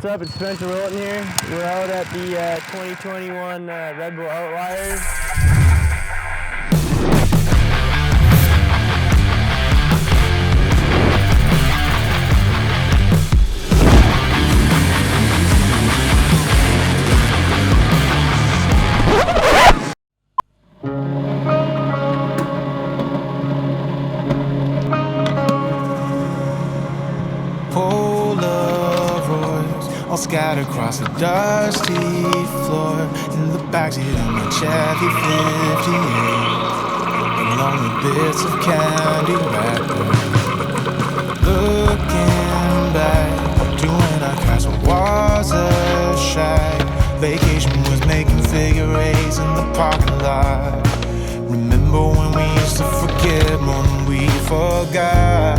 What's up? It's Spencer Wilton here. We're out at the 2021 Redbull Outliers. All scattered across the dusty floor in the backseat of my Chevy 58, along with bits of candy wrapper. Looking back to when our castle was a shack, vacation was making figure eights in the parking lot. Remember when we used to forget more than we forgot?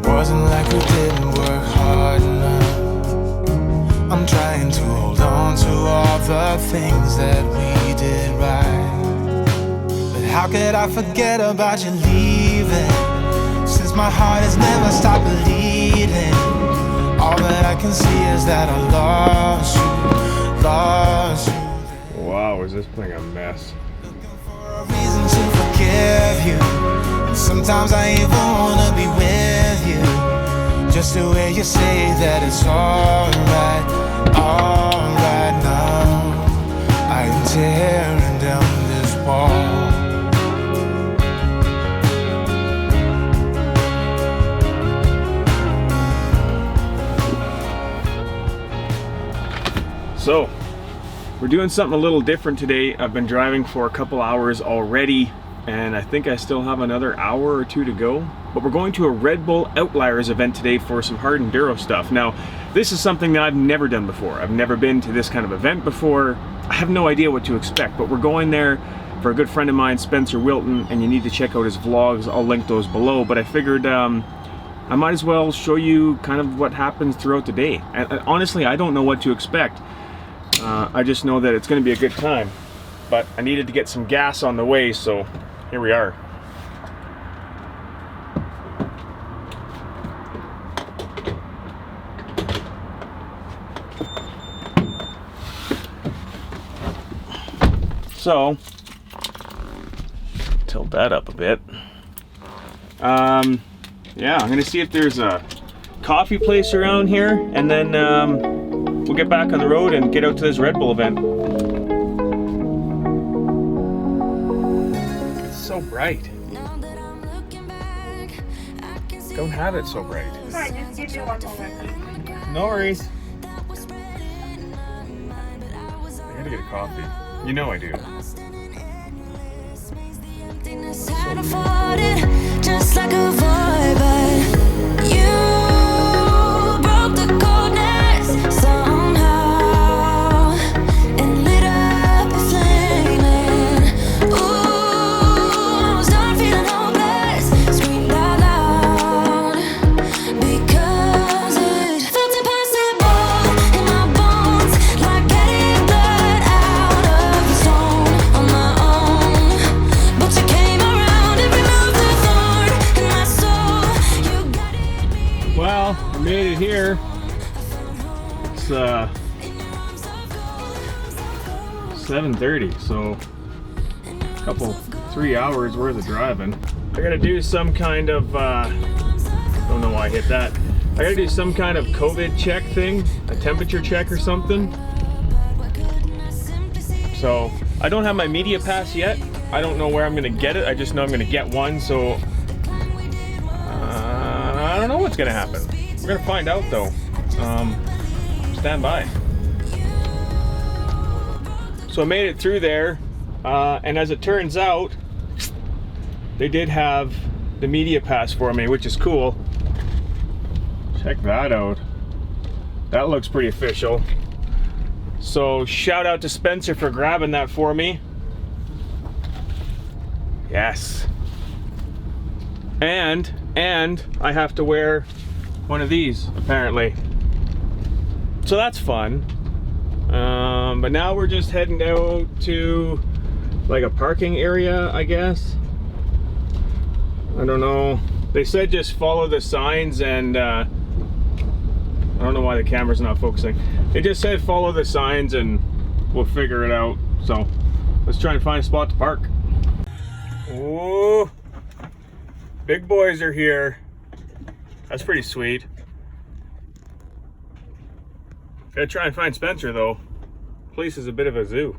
It wasn't like we didn't work hard enough. I'm trying to hold on to all the things that we did right. But how could I forget about you leaving? Since my heart has never stopped bleeding, all that I can see is that I lost you. Wow, is this thing a mess? Looking for a reason to forgive you, and sometimes I even wanna be with you, just the way you say that it's alright now. I am tearing down this wall. So, we're doing something a little different today. I've been driving for a couple hours already, and I think I still have another hour or two to go. But we're going to a Redbull Outliers event today for some hard enduro stuff. Now, this is something that I've never done before. I've never been to this kind of event before. I have no idea what to expect, but we're going there for a good friend of mine, Spencer Wilton, and you need to check out his vlogs. I'll link those below, but I figured I might as well show you kind of what happens throughout the day. And honestly, I don't know what to expect. I just know that it's going to be a good time, but I needed to get some gas on the way, so here we are. So, tilt that up a bit. Yeah, I'm gonna see if there's a coffee place around here, and then we'll get back on the road and get out to this Redbull event. It's so bright. Don't have it so bright. Hi, just give me one moment. No worries. I gotta get a coffee. You know I do. Just like a void, but you broke the coldness somehow and lit up a flame. Ooh, I was done feeling hopeless, screamed out loud because it felt impossible in my bones, like getting blood out of the stone on my own. But you came around and removed the thorn in my soul. You guided me. Well, I made it here. It's 7:30, so a couple 3 hours worth of driving. I gotta do some kind of don't know why I hit that. I gotta do some kind of COVID check thing, a temperature check or something. So I don't have my media pass yet. I don't know where I'm gonna get it. I just know I'm gonna get one, so I don't know what's gonna happen. We're gonna find out though. Stand by. So I made it through there, and as it turns out, they did have the media pass for me, which is cool. Check that out. That looks pretty official. So shout out to Spencer for grabbing that for me. Yes. And I have to wear one of these, apparently. So that's fun. But now we're just heading out to like a parking area, I guess. I don't know. They said just follow the signs, and I don't know why the camera's not focusing. It just said follow the signs and we'll figure it out. So let's try and find a spot to park. Oh, big boys are here. That's pretty sweet. Gotta try and find Spencer though. Place is a bit of a zoo.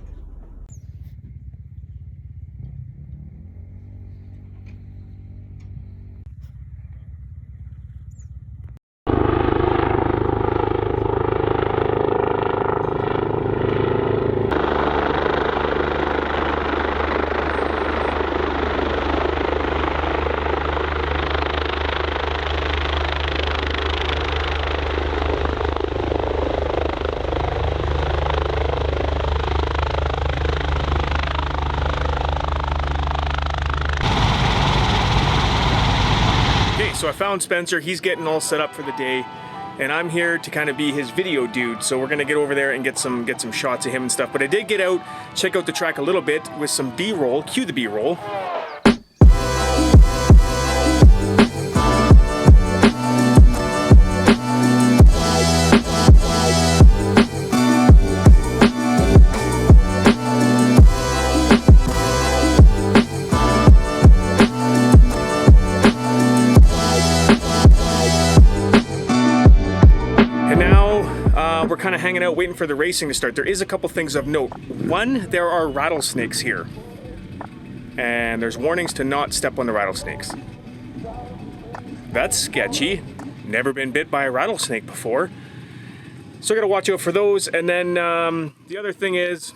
So I found Spencer, he's getting all set up for the day, and I'm here to kind of be his video dude. So we're gonna get over there and get some shots of him and stuff. But I did get out, check out the track a little bit with some B-roll, cue the B-roll. We're kind of hanging out waiting for the racing to start. There is a couple things of note. One, there are rattlesnakes here. And there's warnings to not step on the rattlesnakes. That's sketchy. Never been bit by a rattlesnake before. So I gotta watch out for those. And then the other thing is,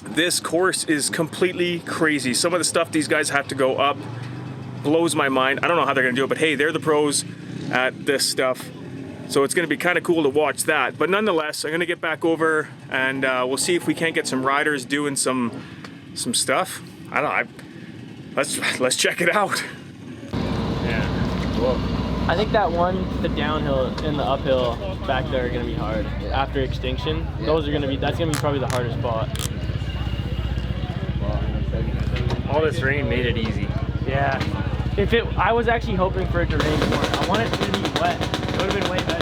this course is completely crazy. Some of the stuff these guys have to go up blows my mind. I don't know how they're gonna do it, but hey, they're the pros at this stuff. So it's going to be kind of cool to watch that. But nonetheless, I'm going to get back over and we'll see if we can't get some riders doing some stuff. I don't know. Let's check it out. Yeah. Well, I think that one, the downhill and the uphill back there are going to be hard. After extinction, those are going to be. That's going to be probably the hardest spot. All this rain made it easy. Yeah. I was actually hoping for it to rain more. I want it to be wet. It would have been way better.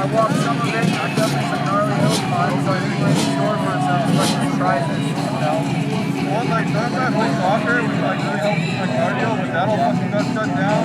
I walked some of it. I've done some gnarly hill climbs, so I think we're in store for some special surprises. Well, like sometimes like soccer, we like really help with my cardio, but that'll fucking gut cut down.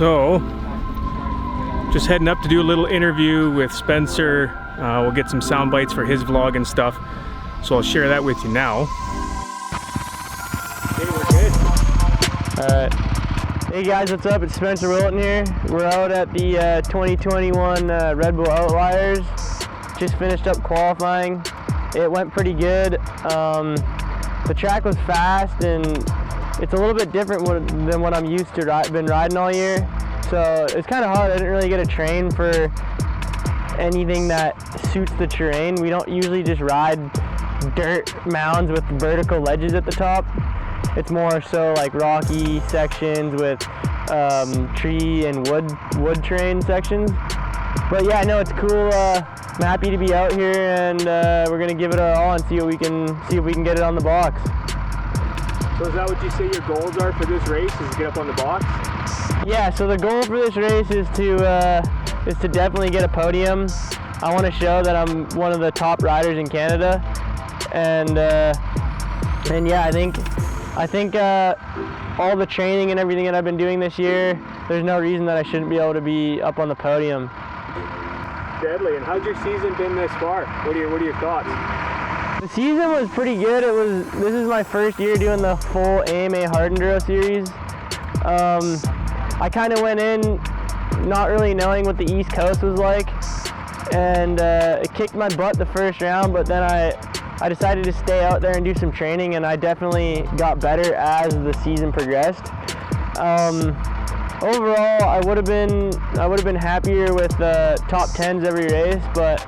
So, just heading up to do a little interview with Spencer. We'll get some sound bites for his vlog and stuff. So I'll share that with you now. Okay, we're good. Alright. Hey guys, what's up? It's Spencer Wilton here. We're out at the 2021 Redbull Outliers. Just finished up qualifying. It went pretty good. The track was fast and it's a little bit different than what I'm used to been riding all year. So it's kind of hard. I didn't really get a train for anything that suits the terrain. We don't usually just ride dirt mounds with vertical ledges at the top. It's more so like rocky sections with tree and wood terrain sections. But yeah, no, it's cool. I'm happy to be out here, and we're gonna give it our all and see if we can get it on the box. So is that what you say your goals are for this race? Is to get up on the box? Yeah. So the goal for this race is to definitely get a podium. I want to show that I'm one of the top riders in Canada, and yeah, I think all the training and everything that I've been doing this year, there's no reason that I shouldn't be able to be up on the podium. Deadly. And how's your season been this far? What are your thoughts? The season was pretty good. This is my first year doing the full AMA Hard Enduro series. I kind of went in not really knowing what the East Coast was like, and it kicked my butt the first round, but then I decided to stay out there and do some training, and I definitely got better as the season progressed. Overall, I would have been happier with top 10s every race, but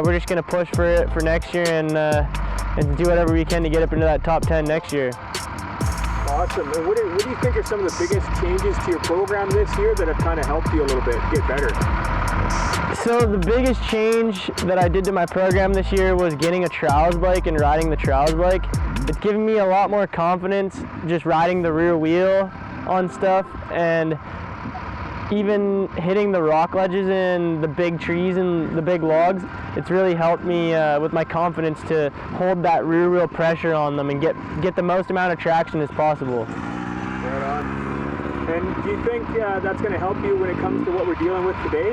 we're just gonna push for it for next year and do whatever we can to get up into that top 10 next year. Awesome. And what do you think are some of the biggest changes to your program this year that have kind of helped you a little bit get better? So the biggest change that I did to my program this year was getting a trials bike and riding the trials bike. It's given me a lot more confidence just riding the rear wheel on stuff, and even hitting the rock ledges and the big trees and the big logs. It's really helped me with my confidence to hold that rear wheel pressure on them and get the most amount of traction as possible. Right on. And do you think that's going to help you when it comes to what we're dealing with today?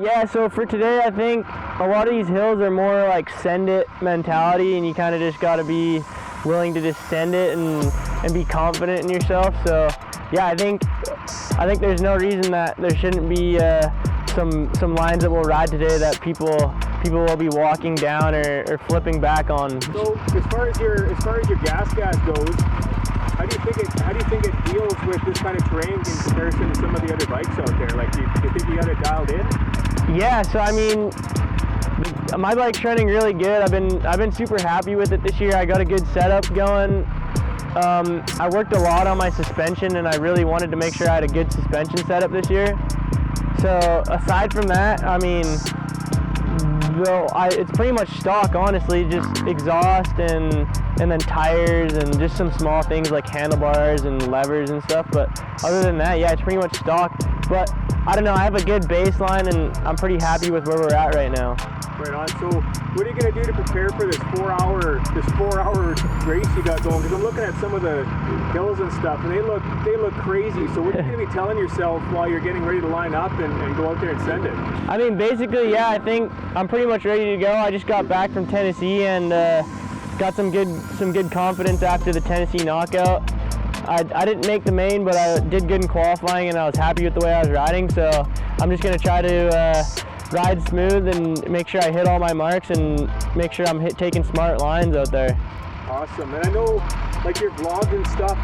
Yeah, so for today, I think a lot of these hills are more like send it mentality, and you kind of just got to be willing to just send it and be confident in yourself. So yeah, I think there's no reason that there shouldn't be some lines that we'll ride today that people will be walking down or flipping back on. So as far as your gas goes, how do you think it deals with this kind of terrain in comparison to some of the other bikes out there? Like, do you think you got it dialed in? Yeah, so I mean, my bike's running really good. I've been super happy with it this year. I got a good setup going. I worked a lot on my suspension, and I really wanted to make sure I had a good suspension setup this year. So aside from that, I mean, it's pretty much stock, honestly, just exhaust and then tires and just some small things like handlebars and levers and stuff. But other than that, yeah, it's pretty much stock. But I don't know, I have a good baseline, and I'm pretty happy with where we're at right now. Right on. So what are you going to do to prepare for this 4-hour race you got going? Because I'm looking at some of the hills and stuff, and they look crazy. So what are you going to be telling yourself while you're getting ready to line up and go out there and send it? I mean, basically, yeah, I think I'm pretty much ready to go. I just got back from Tennessee and got some good confidence after the Tennessee knockout. I didn't make the main, but I did good in qualifying, and I was happy with the way I was riding. So I'm just going to try to ride smooth and make sure I hit all my marks and make sure I'm taking smart lines out there. Awesome. And I know like your vlogs and stuff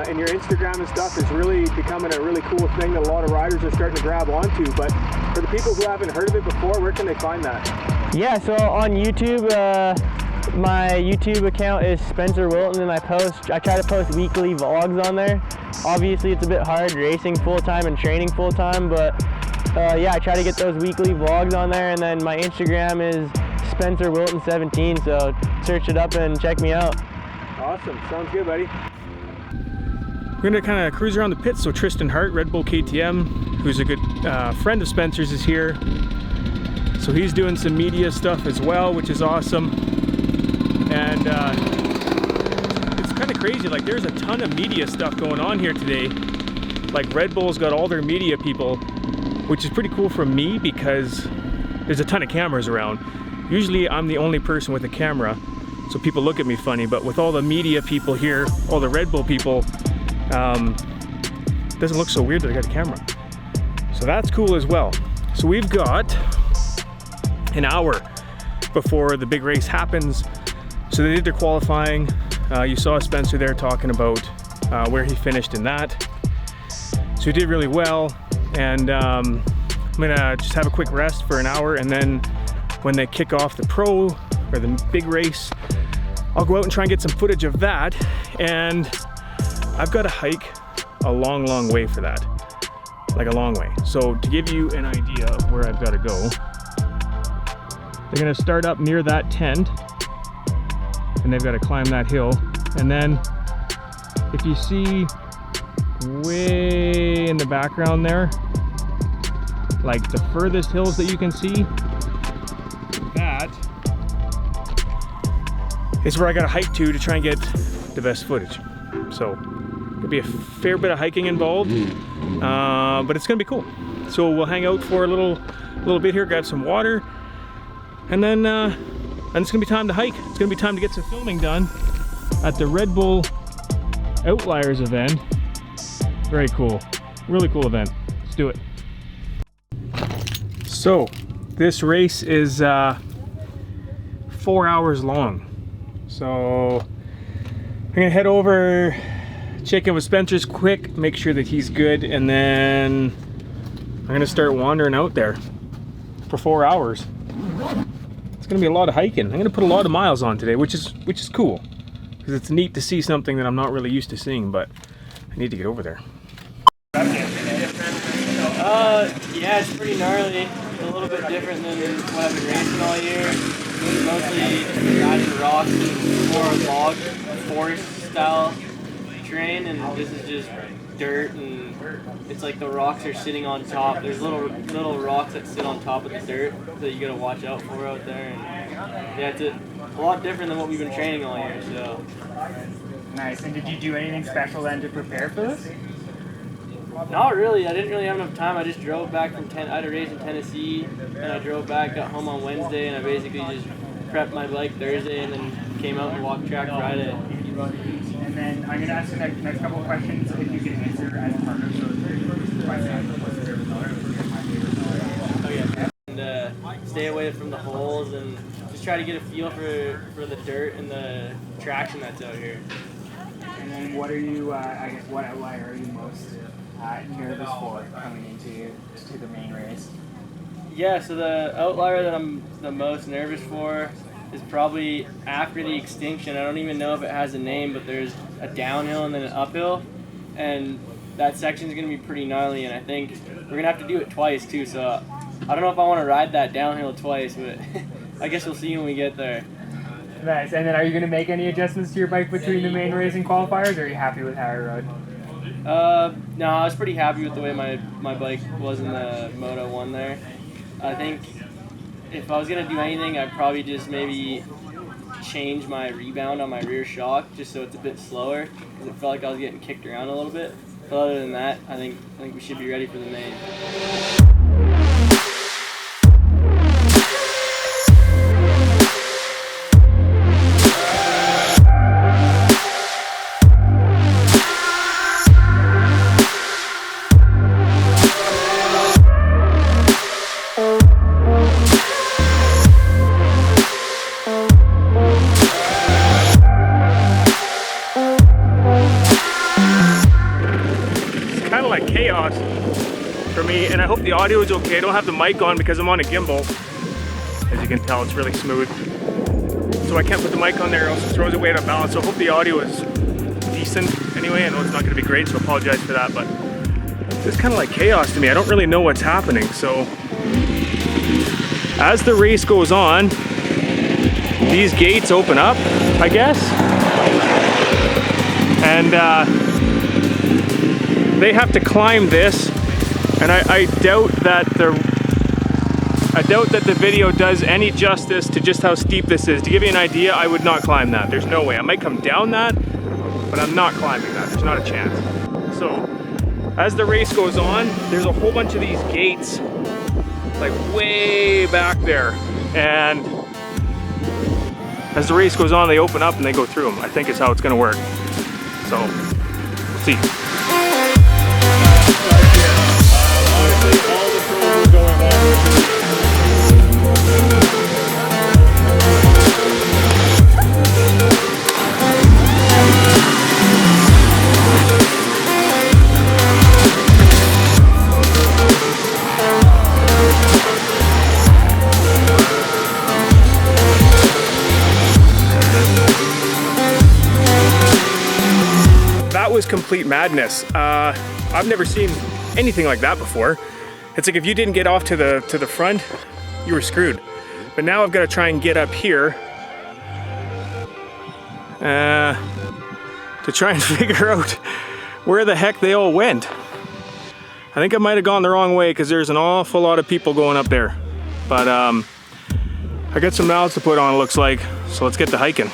and your Instagram and stuff is really becoming a really cool thing that a lot of riders are starting to grab onto. But for the people who haven't heard of it before, where can they find that? Yeah, so on YouTube, my YouTube account is Spencer Wilton, and I try to post weekly vlogs on there. Obviously it's a bit hard racing full-time and training full-time, but yeah, I try to get those weekly vlogs on there. And then my Instagram is Spencer Wilton 17, so search it up and check me out. Awesome, sounds good, buddy. We're gonna kind of cruise around the pits. So Tristan Hart, Redbull KTM, who's a good friend of Spencer's, is here. So he's doing some media stuff as well, which is awesome. And it's kind of crazy, like there's a ton of media stuff going on here today. like Red Bull's got all their media people, which is pretty cool for me because there's a ton of cameras around. Usually I'm the only person with a camera, so people look at me funny, but with all the media people here, all the Red Bull people, it doesn't look so weird that I got a camera. So that's cool as well. So we've got an hour before the big race happens. So they did their qualifying. You saw Spencer there talking about where he finished in that. So he did really well, and I'm gonna just have a quick rest for an hour, and then when they kick off the pro or the big race, I'll go out and try and get some footage of that. And I've got to hike a long way for that, like a long way. So to give you an idea of where I've got to go, they're gonna start up near that tent, and they've got to climb that hill. And then if you see way in the background there, like the furthest hills that you can see, that is where I gotta hike to try and get the best footage. So there'll be a fair bit of hiking involved, but it's gonna be cool. So we'll hang out for a little bit here, grab some water, and then it's gonna be time to hike. It's gonna be time to get some filming done at the Red Bull Outliers event. Very cool, really cool event. Let's do it. So this race is 4 hours long. So I'm gonna head over, check in with Spencer's quick, make sure that he's good, and then I'm gonna start wandering out there for 4 hours. It's gonna be a lot of hiking. I'm gonna put a lot of miles on today, which is cool, because it's neat to see something that I'm not really used to seeing, but I need to get over there. Yeah, it's pretty gnarly. It's a little bit different than what I've been racing all year. It's mostly riding rocks and more log forest style terrain, and this is just dirt, and it's like the rocks are sitting on top. There's little rocks that sit on top of the dirt that you gotta watch out for out there. And yeah, it's a lot different than what we've been training all year. So Nice. And did you do anything special then to prepare for this? not really. I didn't really have enough time. I just drove back from I had a race in Tennessee, and I drove back, got home on Wednesday, and I basically just prepped my bike Thursday, and then came out and walked track Friday. And then I'm going to ask the next couple of questions if you can answer as part of Oh yeah, and stay away from the holes, and just try to get a feel for the dirt and the traction that's out here. And then what are you, I guess, what outlier are you most nervous for coming into the main race? Yeah, so the outlier that I'm the most nervous for is probably after the extinction. I don't even know if it has a name, but there's a downhill and then an uphill, and that section's gonna be pretty gnarly, and I think we're gonna have to do it twice too, so I don't know if I want to ride that downhill twice, but I guess we'll see when we get there. Nice. And then are you going to make any adjustments to your bike between the main race and qualifiers, or are you happy with how you rode? No, I was pretty happy with the way my bike was in the Moto 1 there. I think if I was going to do anything, I'd probably just maybe change my rebound on my rear shock just so it's a bit slower, because it felt like I was getting kicked around a little bit. But other than that, I think we should be ready for the main. Chaos for me, and I hope the audio is okay. I don't have the mic on because I'm on a gimbal. As you can tell, it's really smooth, so I can't put the mic on there or else it throws it way out of balance. So I hope the audio is decent anyway. I know it's not going to be great, so I apologize for that, but it's kind of like chaos to me. I don't really know what's happening. So as the race goes on, these gates open up, I guess, and they have to climb this, and I doubt that the video does any justice to just how steep this is. To give you an idea, I would not climb that. There's no way. I might come down that, but I'm not climbing that. There's not a chance. So as the race goes on, there's a whole bunch of these gates like way back there, and as the race goes on, they open up and they go through them. I think is how it's gonna work. So, we'll see. Honestly, all the pros are going on. That was complete madness. I've never seen anything like that before. It's like if you didn't get off to the front, you were screwed. But now I've got to try and get up here to try and figure out where the heck they all went. I think I might have gone the wrong way because there's an awful lot of people going up there. But I got some miles to put on, it looks like. So let's get to hiking.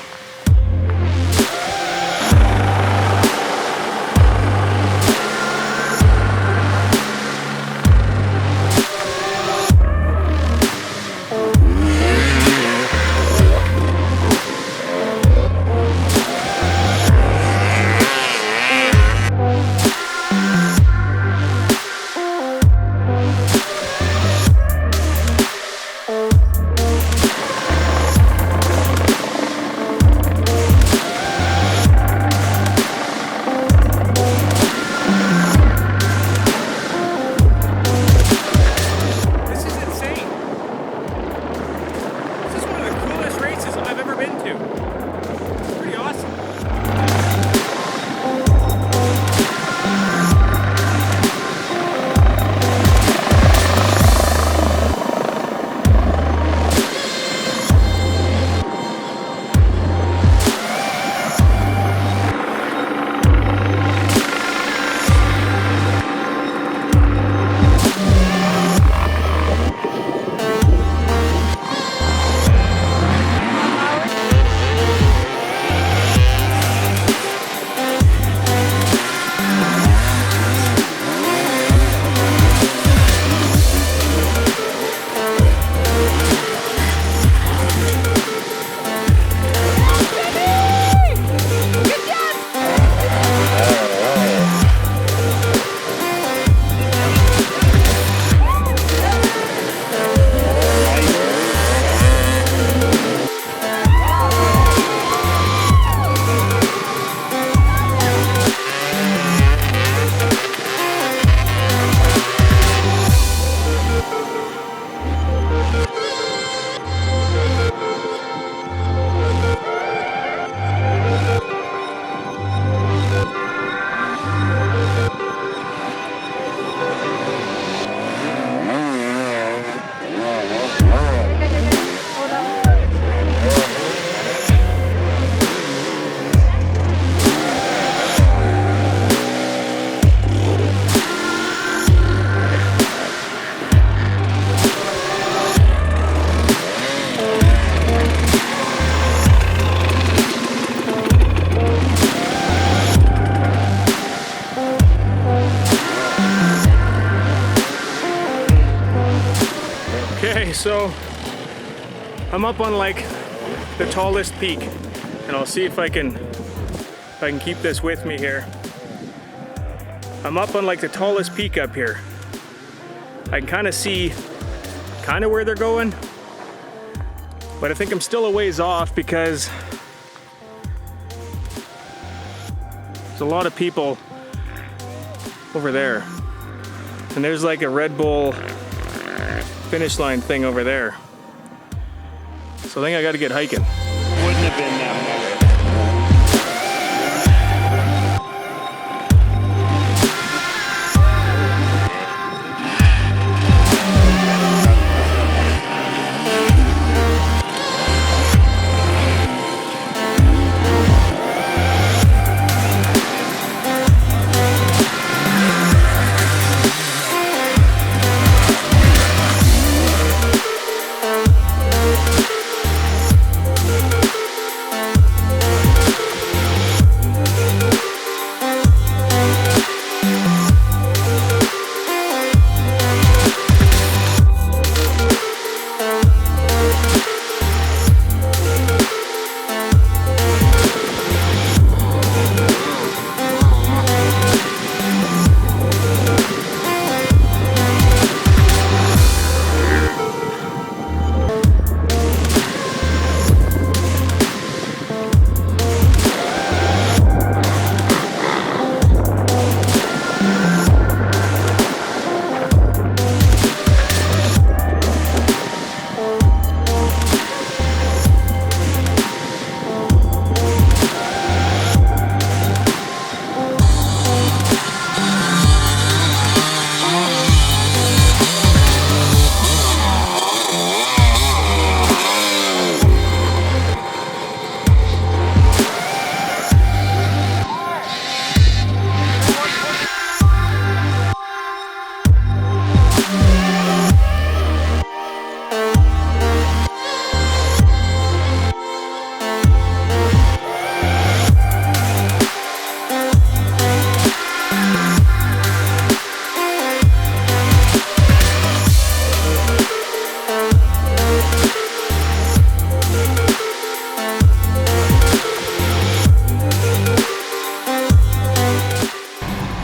So I'm up on like the tallest peak, and I'll see if I can keep this with me here. I'm up on like the tallest peak up here. I can kind of see where they're going, but I think I'm still a ways off because there's a lot of people over there, and there's like a Red Bull finish line thing over there. So I think I got to get hiking. Wouldn't have been that much.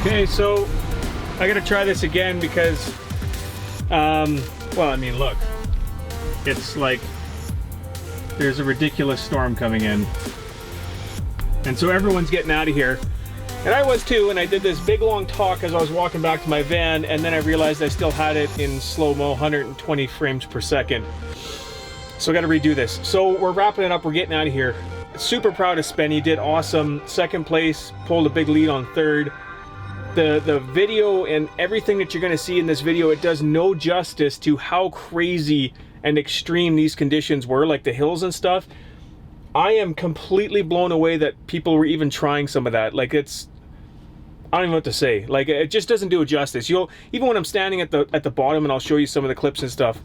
Okay, so I gotta try this again because, well, I mean, look, it's like there's a ridiculous storm coming in. And so everyone's getting out of here. And I was too, and I did this big long talk as I was walking back to my van, and then I realized I still had it in slow-mo, 120 frames per second. So I gotta redo this. So we're wrapping it up, we're getting out of here. Super proud of Spen, he did awesome. Second place, pulled a big lead on third. The video and everything that you're gonna see in this video, it does no justice to how crazy and extreme these conditions were, like the hills and stuff. I am completely blown away that people were even trying some of that. Like, it's, I don't even know what to say. Like, it just doesn't do it justice. Even when I'm standing at the bottom, and I'll show you some of the clips and stuff,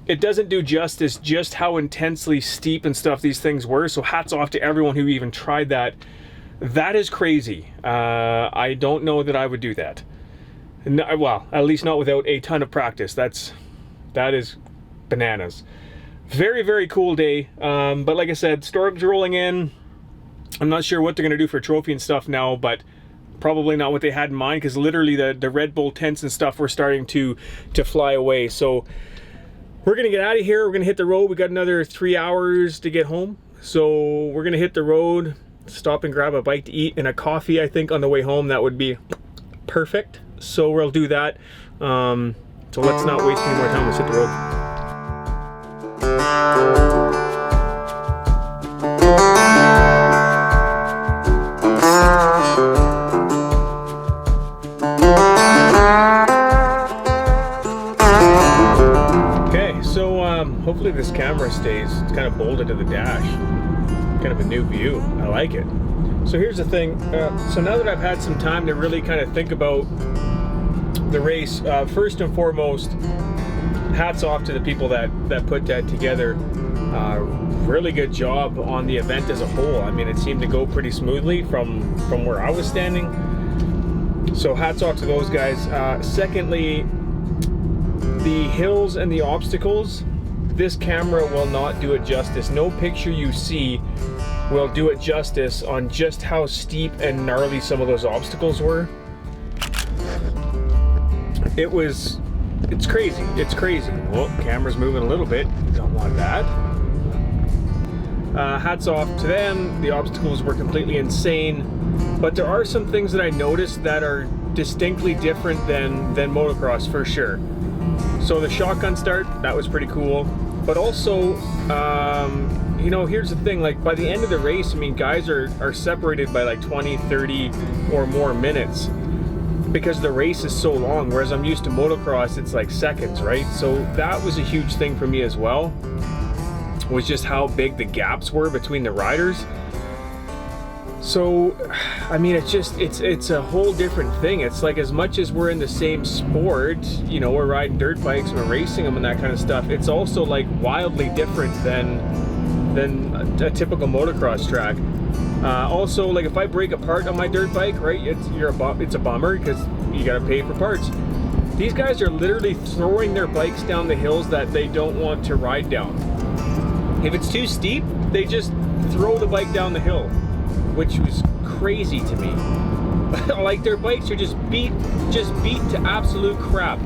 it doesn't do justice just how intensely steep and stuff these things were. So hats off to everyone who even tried that. That is crazy. I don't know that I would do that. No, well, at least not without a ton of practice. That is bananas. Very, very cool day. But like I said, storm's rolling in. I'm not sure what they're going to do for trophy and stuff now, but probably not what they had in mind, because literally the Red Bull tents and stuff were starting to fly away. So we're going to get out of here. We're going to hit the road. We got another 3 hours to get home. So we're going to hit the road, stop and grab a bite to eat and a coffee, I think, on the way home. That would be perfect. So we'll do that. So let's not waste any more time. Let's hit the road. Okay, so hopefully this camera stays. It's kind of bolted to the dash. Kind of a new view. I like it. So here's the thing. So now that I've had some time to really kind of think about the race, first and foremost, hats off to the people that put that together. Really good job on the event as a whole. I mean, it seemed to go pretty smoothly from where I was standing. So hats off to those guys. Secondly, the hills and the obstacles, this camera will not do it justice. No picture you see will do it justice on just how steep and gnarly some of those obstacles were. It's crazy. It's crazy. Well, camera's moving a little bit. Don't want that. Hats off to them. The obstacles were completely insane. But there are some things that I noticed that are distinctly different than motocross, for sure. So the shotgun start, that was pretty cool. But also, you know, here's the thing. Like, by the end of the race, I mean, guys are separated by like 20, 30 or more minutes, because the race is so long, whereas I'm used to motocross, it's like seconds, right? So that was a huge thing for me as well, was just how big the gaps were between the riders. So, I mean, it's a whole different thing. It's like, as much as we're in the same sport, you know, we're riding dirt bikes and we're racing them and that kind of stuff, it's also like wildly different than a typical motocross track. Also, like, if I break a part on my dirt bike, right, it's a bummer because you gotta pay for parts. These guys are literally throwing their bikes down the hills that they don't want to ride down. If it's too steep, they just throw the bike down the hill, which was crazy to me. Like, their bikes are just beat to absolute crap.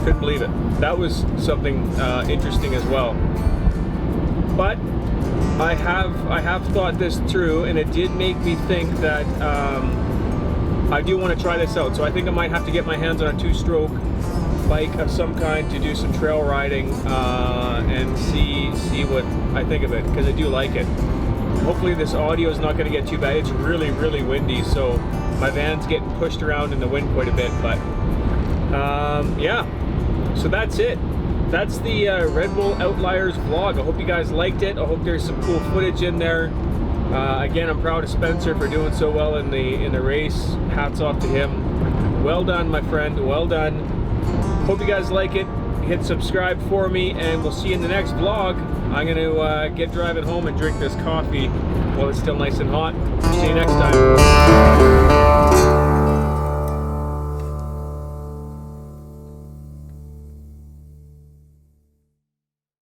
Couldn't believe it. That was something interesting as well. But I have thought this through, and it did make me think that I do want to try this out. So I think I might have to get my hands on a two-stroke bike of some kind to do some trail riding and see what I think of it, because I do like it. Hopefully this audio is not going to get too bad. It's really, really windy, so my van's getting pushed around in the wind quite a bit. But yeah, so that's it. That's the Red Bull Outliers vlog. I hope you guys liked it. I hope there's some cool footage in there. Again, I'm proud of Spencer for doing so well in the race. Hats off to him. Well done, my friend. Well done. Hope you guys like it. Hit subscribe for me, and we'll see you in the next vlog. I'm going to get driving home and drink this coffee while it's still nice and hot. See you next time.